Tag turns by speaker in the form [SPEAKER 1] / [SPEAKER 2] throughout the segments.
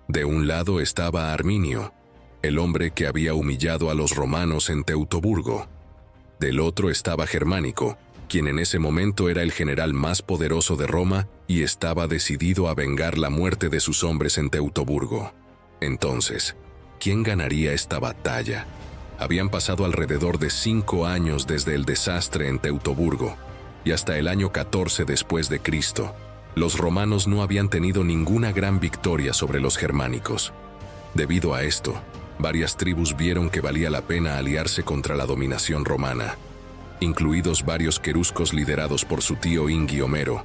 [SPEAKER 1] De un lado estaba Arminio, el hombre que había humillado a los romanos en Teutoburgo. Del otro estaba Germánico, quien en ese momento era el general más poderoso de Roma y estaba decidido a vengar la muerte de sus hombres en Teutoburgo. Entonces, ¿quién ganaría esta batalla? Habían pasado alrededor de 5 años desde el desastre en Teutoburgo, y hasta el año 14 después de Cristo, los romanos no habían tenido ninguna gran victoria sobre los germánicos. Debido a esto, varias tribus vieron que valía la pena aliarse contra la dominación romana, incluidos varios queruscos liderados por su tío Ingi Homero,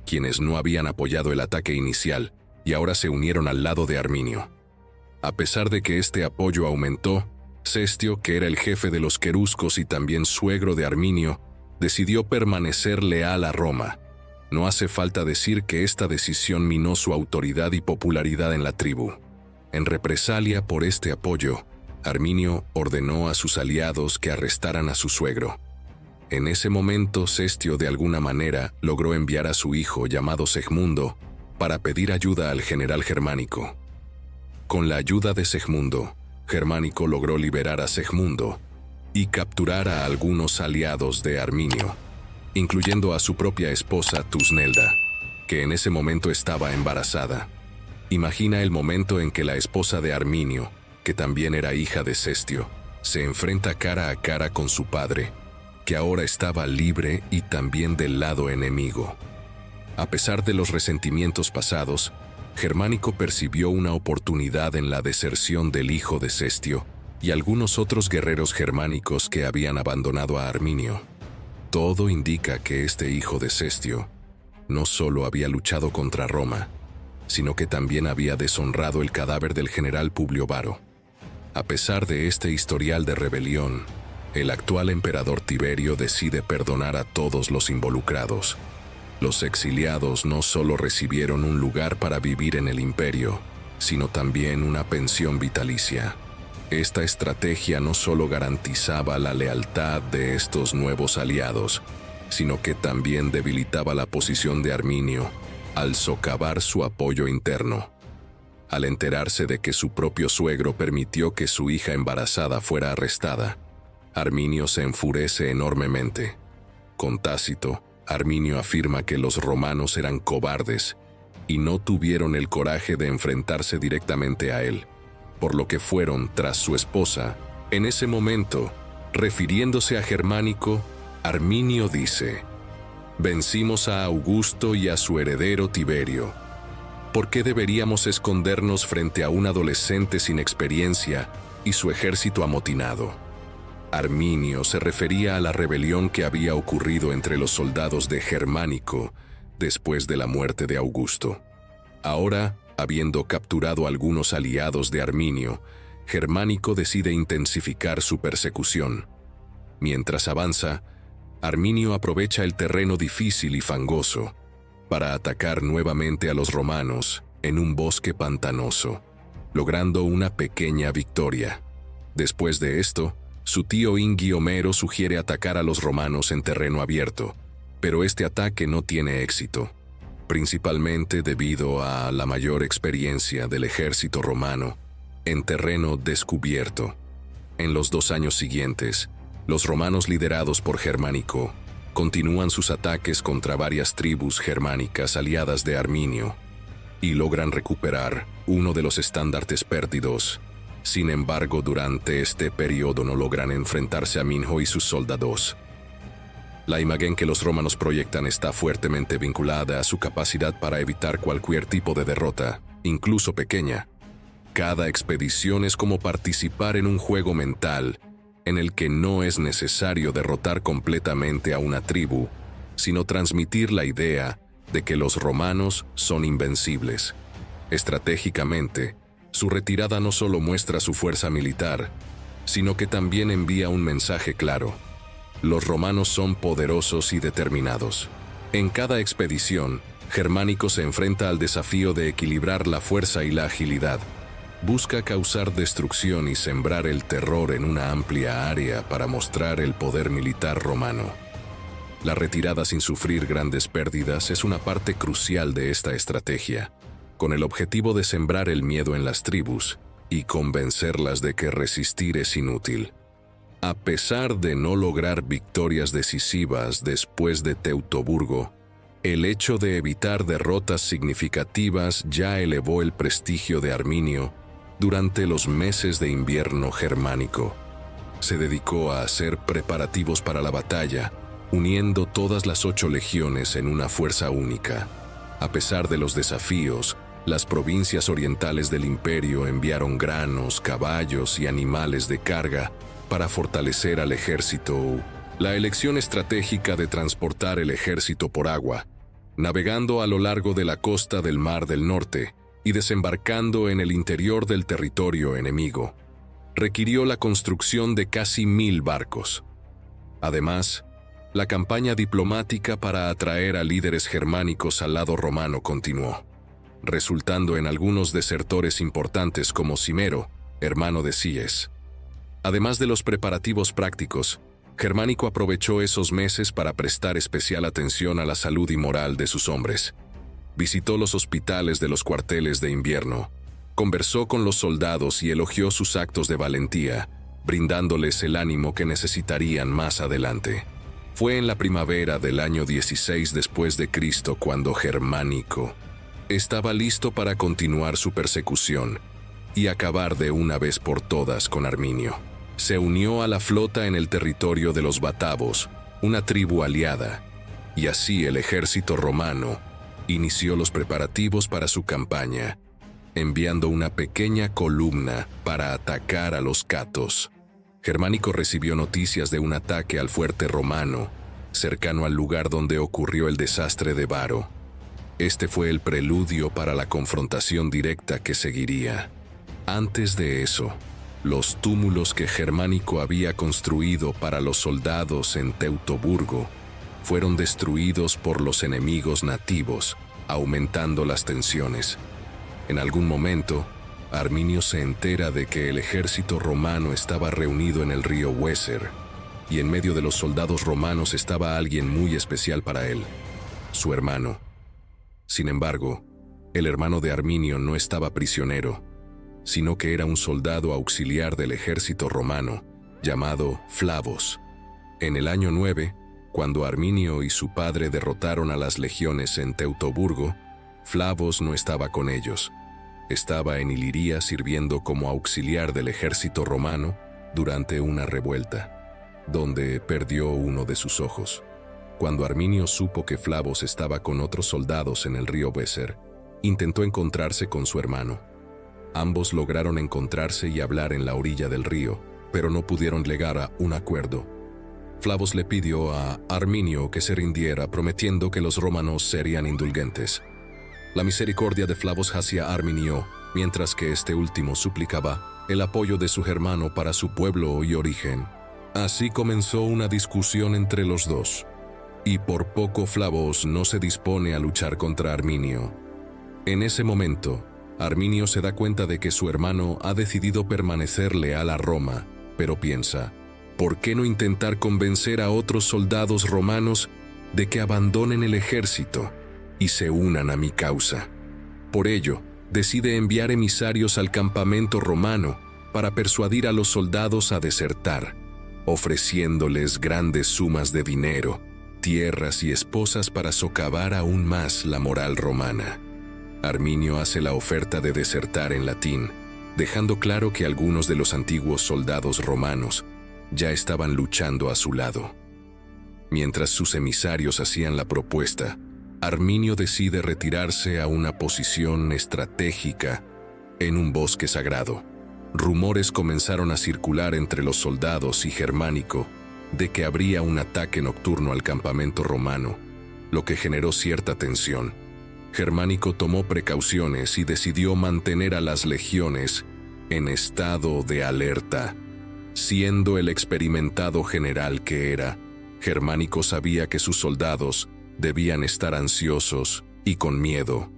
[SPEAKER 1] quienes no habían apoyado el ataque inicial y ahora se unieron al lado de Arminio. A pesar de que este apoyo aumentó, Cestio, que era el jefe de los queruscos y también suegro de Arminio, decidió permanecer leal a Roma. No hace falta decir que esta decisión minó su autoridad y popularidad en la tribu. En represalia por este apoyo, Arminio ordenó a sus aliados que arrestaran a su suegro. En ese momento, Cestio de alguna manera logró enviar a su hijo llamado Segmundo para pedir ayuda al general Germánico. Con la ayuda de Segmundo, Germánico logró liberar a Segmundo y capturar a algunos aliados de Arminio, incluyendo a su propia esposa Tusnelda, que en ese momento estaba embarazada. Imagina el momento en que la esposa de Arminio, que también era hija de Cestio, se enfrenta cara a cara con su padre, que ahora estaba libre y también del lado enemigo. A pesar de los resentimientos pasados, Germánico percibió una oportunidad en la deserción del hijo de Cestio y algunos otros guerreros germánicos que habían abandonado a Arminio. Todo indica que este hijo de Cestio no solo había luchado contra Roma, sino que también había deshonrado el cadáver del general Publio Varo. A pesar de este historial de rebelión, el actual emperador Tiberio decide perdonar a todos los involucrados. Los exiliados no solo recibieron un lugar para vivir en el imperio, sino también una pensión vitalicia. Esta estrategia no solo garantizaba la lealtad de estos nuevos aliados, sino que también debilitaba la posición de Arminio al socavar su apoyo interno. Al enterarse de que su propio suegro permitió que su hija embarazada fuera arrestada, Arminio se enfurece enormemente. Con Tácito, Arminio afirma que los romanos eran cobardes y no tuvieron el coraje de enfrentarse directamente a él, por lo que fueron tras su esposa. En ese momento, refiriéndose a Germánico, Arminio dice: «Vencimos a Augusto y a su heredero Tiberio. ¿Por qué deberíamos escondernos frente a un adolescente sin experiencia y su ejército amotinado?» Arminio se refería a la rebelión que había ocurrido entre los soldados de Germánico después de la muerte de Augusto. Ahora, habiendo capturado algunos aliados de Arminio, Germánico decide intensificar su persecución. Mientras avanza, Arminio aprovecha el terreno difícil y fangoso para atacar nuevamente a los romanos en un bosque pantanoso, logrando una pequeña victoria. Después de esto, su tío Ingi Homero sugiere atacar a los romanos en terreno abierto, pero este ataque no tiene éxito, principalmente debido a la mayor experiencia del ejército romano en terreno descubierto. En los 2 años siguientes, los romanos liderados por Germánico continúan sus ataques contra varias tribus germánicas aliadas de Arminio y logran recuperar uno de los estandartes perdidos. Sin embargo, durante este periodo no logran enfrentarse a Minho y sus soldados. La imagen que los romanos proyectan está fuertemente vinculada a su capacidad para evitar cualquier tipo de derrota, incluso pequeña. Cada expedición es como participar en un juego mental en el que no es necesario derrotar completamente a una tribu, sino transmitir la idea de que los romanos son invencibles. Estratégicamente, su retirada no solo muestra su fuerza militar, sino que también envía un mensaje claro: los romanos son poderosos y determinados. En cada expedición, Germánico se enfrenta al desafío de equilibrar la fuerza y la agilidad. Busca causar destrucción y sembrar el terror en una amplia área para mostrar el poder militar romano. La retirada sin sufrir grandes pérdidas es una parte crucial de esta estrategia. con el objetivo de sembrar el miedo en las tribus y convencerlas de que resistir es inútil. A pesar de no lograr victorias decisivas después de Teutoburgo, el hecho de evitar derrotas significativas ya elevó el prestigio de Arminio durante los meses de invierno germánico. Se dedicó a hacer preparativos para la batalla, uniendo todas las 8 legiones en una fuerza única. A pesar de los desafíos, las provincias orientales del imperio enviaron granos, caballos y animales de carga para fortalecer al ejército. La elección estratégica de transportar el ejército por agua, navegando a lo largo de la costa del Mar del Norte y desembarcando en el interior del territorio enemigo, requirió la construcción de casi 1000 barcos. Además, la campaña diplomática para atraer a líderes germánicos al lado romano continuó, resultando en algunos desertores importantes como Cimero, hermano de Cies. Además de los preparativos prácticos, Germánico aprovechó esos meses para prestar especial atención a la salud y moral de sus hombres. Visitó los hospitales de los cuarteles de invierno, conversó con los soldados y elogió sus actos de valentía, brindándoles el ánimo que necesitarían más adelante. Fue en la primavera del año 16 después de Cristo cuando Germánico estaba listo para continuar su persecución y acabar de una vez por todas con Arminio. Se unió a la flota en el territorio de los batavos, una tribu aliada, y así el ejército romano inició los preparativos para su campaña, enviando una pequeña columna para atacar a los catos. Germánico recibió noticias de un ataque al fuerte romano, cercano al lugar donde ocurrió el desastre de Varo. Este fue el preludio para la confrontación directa que seguiría. Antes de eso, los túmulos que Germánico había construido para los soldados en Teutoburgo fueron destruidos por los enemigos nativos, aumentando las tensiones. En algún momento, Arminio se entera de que el ejército romano estaba reunido en el río Weser, y en medio de los soldados romanos estaba alguien muy especial para él, su hermano. Sin embargo, el hermano de Arminio no estaba prisionero, sino que era un soldado auxiliar del ejército romano, llamado Flavos. En el año 9, cuando Arminio y su padre derrotaron a las legiones en Teutoburgo, Flavos no estaba con ellos. Estaba en Iliria sirviendo como auxiliar del ejército romano durante una revuelta, donde perdió uno de sus ojos. Cuando Arminio supo que Flavos estaba con otros soldados en el río Weser, intentó encontrarse con su hermano. Ambos lograron encontrarse y hablar en la orilla del río, pero no pudieron llegar a un acuerdo. Flavos le pidió a Arminio que se rindiera, prometiendo que los romanos serían indulgentes. La misericordia de Flavos hacia Arminio, mientras que este último suplicaba el apoyo de su hermano para su pueblo y origen. Así comenzó una discusión entre los dos, y por poco Flavos no se dispone a luchar contra Arminio. En ese momento, Arminio se da cuenta de que su hermano ha decidido permanecer leal a Roma, pero piensa, ¿por qué no intentar convencer a otros soldados romanos de que abandonen el ejército y se unan a mi causa? Por ello, decide enviar emisarios al campamento romano para persuadir a los soldados a desertar, ofreciéndoles grandes sumas de dinero, tierras y esposas para socavar aún más la moral romana. Arminio hace la oferta de desertar en latín, dejando claro que algunos de los antiguos soldados romanos ya estaban luchando a su lado. Mientras sus emisarios hacían la propuesta, Arminio decide retirarse a una posición estratégica en un bosque sagrado. Rumores comenzaron a circular entre los soldados y Germánico de que habría un ataque nocturno al campamento romano, lo que generó cierta tensión. Germánico tomó precauciones y decidió mantener a las legiones en estado de alerta. Siendo el experimentado general que era, Germánico sabía que sus soldados debían estar ansiosos y con miedo.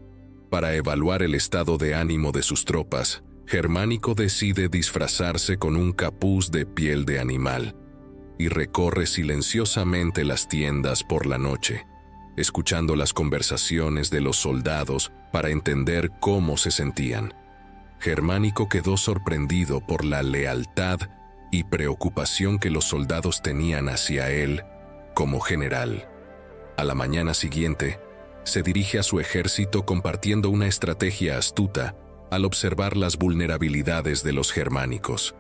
[SPEAKER 1] Para evaluar el estado de ánimo de sus tropas, Germánico decide disfrazarse con un capuz de piel de animal y recorre silenciosamente las tiendas por la noche, escuchando las conversaciones de los soldados para entender cómo se sentían. Germánico quedó sorprendido por la lealtad y preocupación que los soldados tenían hacia él como general. A la mañana siguiente, se dirige a su ejército compartiendo una estrategia astuta al observar las vulnerabilidades de los germánicos.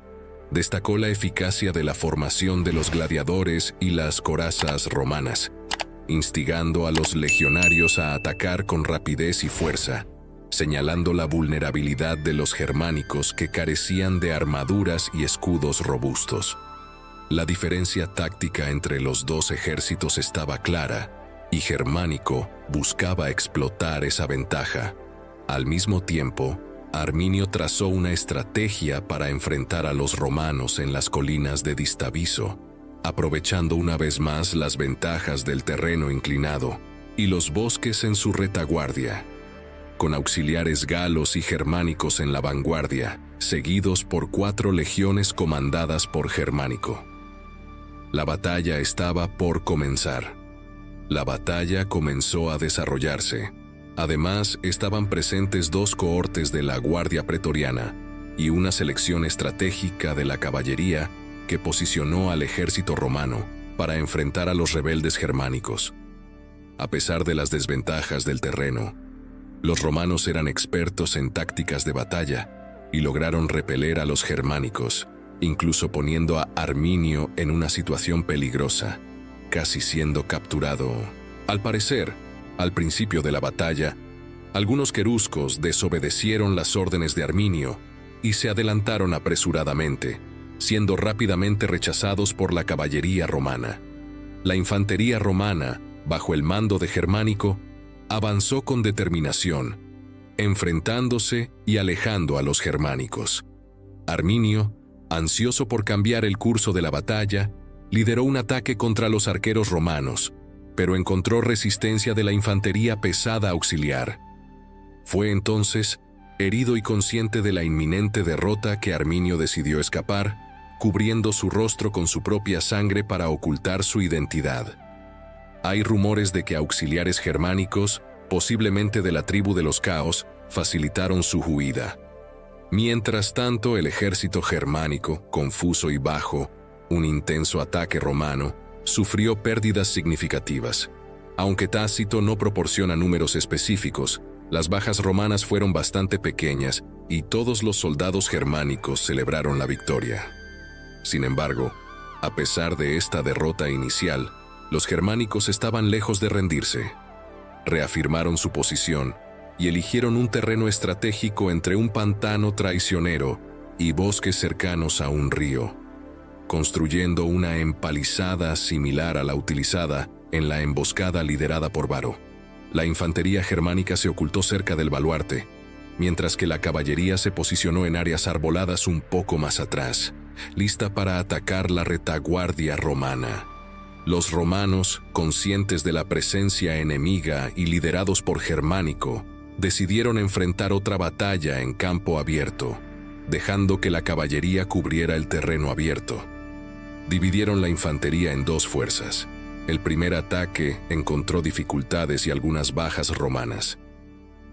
[SPEAKER 1] Destacó la eficacia de la formación de los gladiadores y las corazas romanas, instigando a los legionarios a atacar con rapidez y fuerza, señalando la vulnerabilidad de los germánicos que carecían de armaduras y escudos robustos. La diferencia táctica entre los dos ejércitos estaba clara, y Germánico buscaba explotar esa ventaja. Al mismo tiempo, Arminio trazó una estrategia para enfrentar a los romanos en las colinas de Distaviso, aprovechando una vez más las ventajas del terreno inclinado y los bosques en su retaguardia, con auxiliares galos y germánicos en la vanguardia, seguidos por 4 legiones comandadas por Germánico. La batalla estaba por comenzar. La batalla comenzó a desarrollarse. Además, estaban presentes 2 cohortes de la Guardia Pretoriana y una selección estratégica de la caballería que posicionó al ejército romano para enfrentar a los rebeldes germánicos. A pesar de las desventajas del terreno, los romanos eran expertos en tácticas de batalla y lograron repeler a los germánicos, incluso poniendo a Arminio en una situación peligrosa, casi siendo capturado. Al parecer, al principio de la batalla, algunos queruscos desobedecieron las órdenes de Arminio y se adelantaron apresuradamente, siendo rápidamente rechazados por la caballería romana. La infantería romana, bajo el mando de Germánico, avanzó con determinación, enfrentándose y alejando a los germánicos. Arminio, ansioso por cambiar el curso de la batalla, lideró un ataque contra los arqueros romanos, pero encontró resistencia de la infantería pesada auxiliar. Fue entonces, herido y consciente de la inminente derrota, que Arminio decidió escapar, cubriendo su rostro con su propia sangre para ocultar su identidad. Hay rumores de que auxiliares germánicos, posiblemente de la tribu de los Caos, facilitaron su huida. Mientras tanto, el ejército germánico, confuso y bajo un intenso ataque romano, sufrió pérdidas significativas. Aunque Tácito no proporciona números específicos, las bajas romanas fueron bastante pequeñas y todos los soldados germánicos celebraron la victoria. Sin embargo, a pesar de esta derrota inicial, los germánicos estaban lejos de rendirse. Reafirmaron su posición y eligieron un terreno estratégico entre un pantano traicionero y bosques cercanos a un río, construyendo una empalizada similar a la utilizada en la emboscada liderada por Varo. La infantería germánica se ocultó cerca del baluarte, mientras que la caballería se posicionó en áreas arboladas un poco más atrás, lista para atacar la retaguardia romana. Los romanos, conscientes de la presencia enemiga y liderados por Germánico, decidieron enfrentar otra batalla en campo abierto, dejando que la caballería cubriera el terreno abierto. Dividieron la infantería en 2 fuerzas. El primer ataque encontró dificultades y algunas bajas romanas,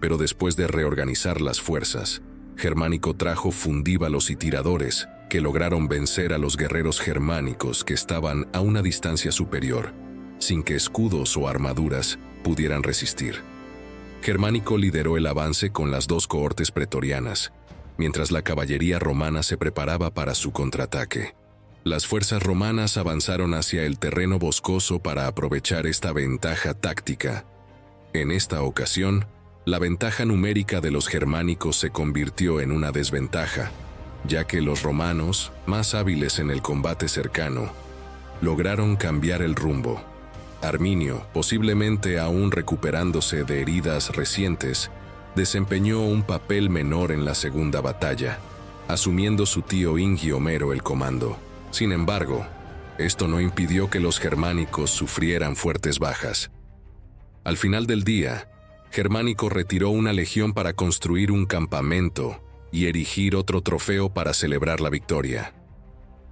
[SPEAKER 1] pero después de reorganizar las fuerzas, Germánico trajo fundívalos y tiradores que lograron vencer a los guerreros germánicos que estaban a una distancia superior, sin que escudos o armaduras pudieran resistir. Germánico lideró el avance con las 2 cohortes pretorianas, mientras la caballería romana se preparaba para su contraataque. Las fuerzas romanas avanzaron hacia el terreno boscoso para aprovechar esta ventaja táctica. En esta ocasión, la ventaja numérica de los germánicos se convirtió en una desventaja, ya que los romanos, más hábiles en el combate cercano, lograron cambiar el rumbo. Arminio, posiblemente aún recuperándose de heridas recientes, desempeñó un papel menor en la segunda batalla, asumiendo su tío Ingiomero el comando. Sin embargo, esto no impidió que los germánicos sufrieran fuertes bajas. Al final del día, Germánico retiró una legión para construir un campamento y erigir otro trofeo para celebrar la victoria.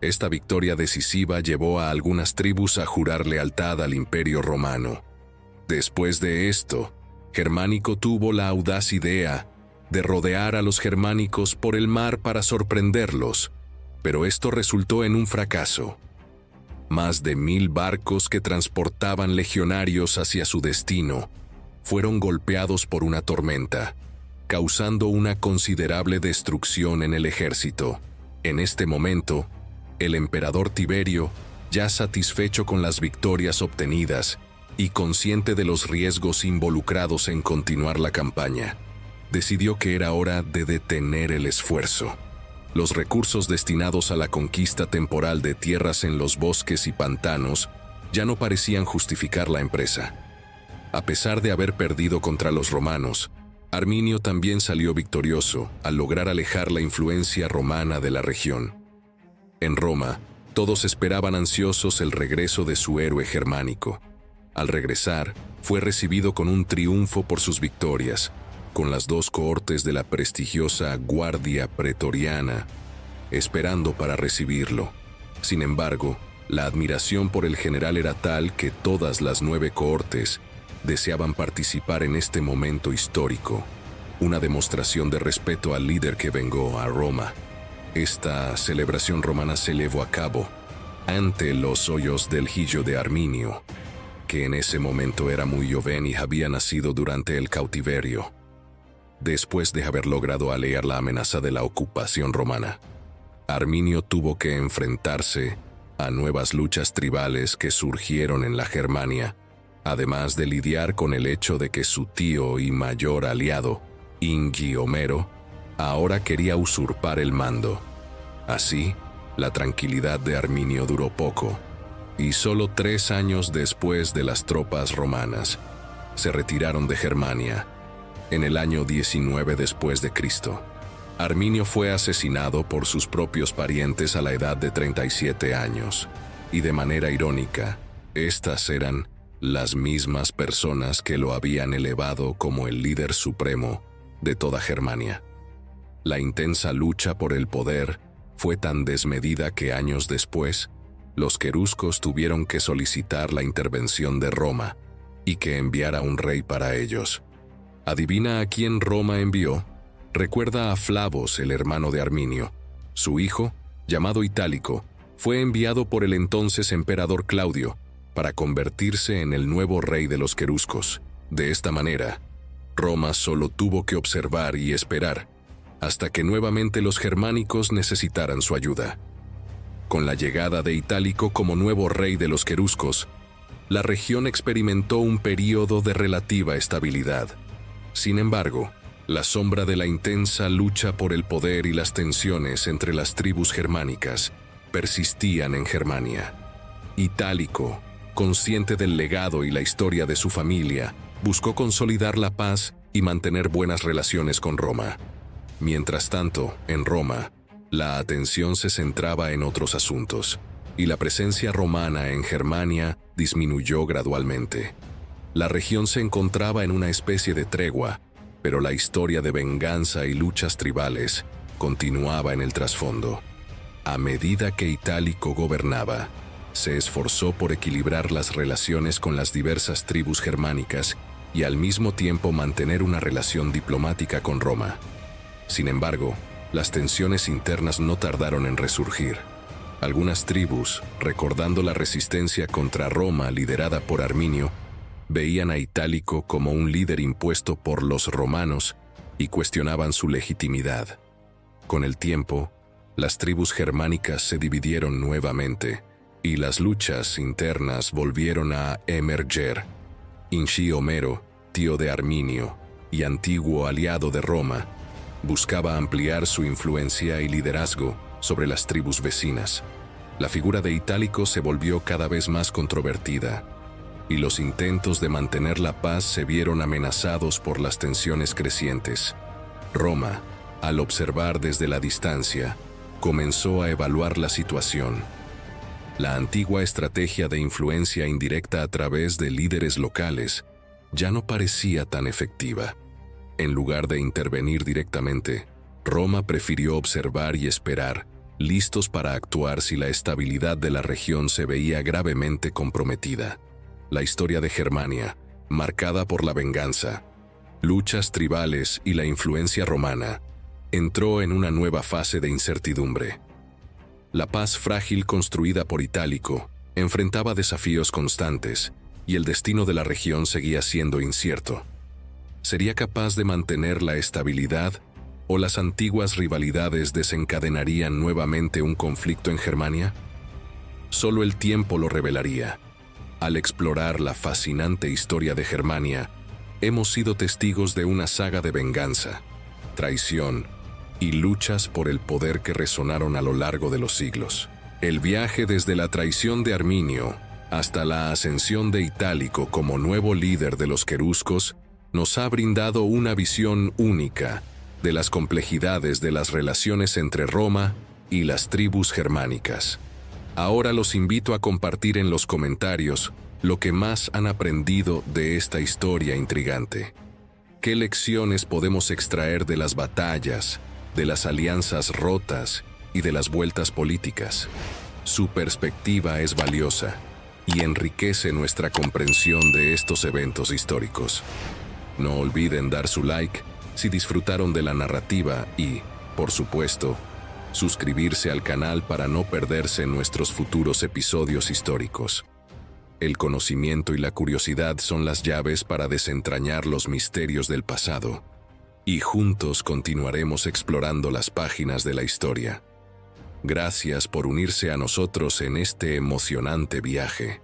[SPEAKER 1] Esta victoria decisiva llevó a algunas tribus a jurar lealtad al Imperio Romano. Después de esto, Germánico tuvo la audaz idea de rodear a los germánicos por el mar para sorprenderlos, pero esto resultó en un fracaso. Más de 1000 barcos que transportaban legionarios hacia su destino fueron golpeados por una tormenta, causando una considerable destrucción en el ejército. En este momento, el emperador Tiberio, ya satisfecho con las victorias obtenidas y consciente de los riesgos involucrados en continuar la campaña, decidió que era hora de detener el esfuerzo. Los recursos destinados a la conquista temporal de tierras en los bosques y pantanos ya no parecían justificar la empresa. A pesar de haber perdido contra los romanos, Arminio también salió victorioso al lograr alejar la influencia romana de la región. En Roma, todos esperaban ansiosos el regreso de su héroe germánico. Al regresar, fue recibido con un triunfo por sus victorias, con las 2 cohortes de la prestigiosa Guardia Pretoriana esperando para recibirlo. Sin embargo, la admiración por el general era tal que todas las 9 cohortes deseaban participar en este momento histórico, una demostración de respeto al líder que vengó a Roma. Esta celebración romana se llevó a cabo ante los ojos del hijo de Arminio, que en ese momento era muy joven y había nacido durante el cautiverio, después de haber logrado aliviar la amenaza de la ocupación romana. Arminio tuvo que enfrentarse a nuevas luchas tribales que surgieron en la Germania, además de lidiar con el hecho de que su tío y mayor aliado, Ingi Homero, ahora quería usurpar el mando. Así, la tranquilidad de Arminio duró poco, y solo 3 años después de las tropas romanas se retiraron de Germania. En el año 19 después de Cristo, Arminio fue asesinado por sus propios parientes a la edad de 37 años, y de manera irónica, estas eran las mismas personas que lo habían elevado como el líder supremo de toda Germania. La intensa lucha por el poder fue tan desmedida que años después, los queruscos tuvieron que solicitar la intervención de Roma y que enviara un rey para ellos. ¿Adivina a quién Roma envió? Recuerda a Flavos, el hermano de Arminio. Su hijo, llamado Itálico, fue enviado por el entonces emperador Claudio para convertirse en el nuevo rey de los queruscos. De esta manera, Roma solo tuvo que observar y esperar hasta que nuevamente los germánicos necesitaran su ayuda. Con la llegada de Itálico como nuevo rey de los queruscos, la región experimentó un período de relativa estabilidad. Sin embargo, la sombra de la intensa lucha por el poder y las tensiones entre las tribus germánicas persistían en Germania. Itálico, consciente del legado y la historia de su familia, buscó consolidar la paz y mantener buenas relaciones con Roma. Mientras tanto, en Roma, la atención se centraba en otros asuntos, y la presencia romana en Germania disminuyó gradualmente. La región se encontraba en una especie de tregua, pero la historia de venganza y luchas tribales continuaba en el trasfondo. A medida que Itálico gobernaba, se esforzó por equilibrar las relaciones con las diversas tribus germánicas y al mismo tiempo mantener una relación diplomática con Roma. Sin embargo, las tensiones internas no tardaron en resurgir. Algunas tribus, recordando la resistencia contra Roma liderada por Arminio, veían a Itálico como un líder impuesto por los romanos y cuestionaban su legitimidad. Con el tiempo, las tribus germánicas se dividieron nuevamente y las luchas internas volvieron a emerger. Ingi Homero, tío de Arminio y antiguo aliado de Roma, buscaba ampliar su influencia y liderazgo sobre las tribus vecinas. La figura de Itálico se volvió cada vez más controvertida, y los intentos de mantener la paz se vieron amenazados por las tensiones crecientes. Roma, al observar desde la distancia, comenzó a evaluar la situación. La antigua estrategia de influencia indirecta a través de líderes locales ya no parecía tan efectiva. En lugar de intervenir directamente, Roma prefirió observar y esperar, listos para actuar si la estabilidad de la región se veía gravemente comprometida. La historia de Germania marcada por la venganza, luchas tribales y la influencia romana, entró en una nueva fase de incertidumbre. La paz frágil construida por Itálico enfrentaba desafíos constantes y el destino de la región seguía siendo incierto. ¿Sería capaz de mantener la estabilidad o las antiguas rivalidades desencadenarían nuevamente un conflicto en Germania? Solo el tiempo lo revelaría. Al explorar la fascinante historia de Germania, hemos sido testigos de una saga de venganza, traición y luchas por el poder que resonaron a lo largo de los siglos. El viaje desde la traición de Arminio hasta la ascensión de Itálico como nuevo líder de los queruscos nos ha brindado una visión única de las complejidades de las relaciones entre Roma y las tribus germánicas. Ahora los invito a compartir en los comentarios lo que más han aprendido de esta historia intrigante. ¿Qué lecciones podemos extraer de las batallas, de las alianzas rotas y de las vueltas políticas? Su perspectiva es valiosa y enriquece nuestra comprensión de estos eventos históricos. No olviden dar su like si disfrutaron de la narrativa y, por supuesto, suscribirse al canal para no perderse nuestros futuros episodios históricos. El conocimiento y la curiosidad son las llaves para desentrañar los misterios del pasado, y juntos continuaremos explorando las páginas de la historia. Gracias por unirse a nosotros en este emocionante viaje.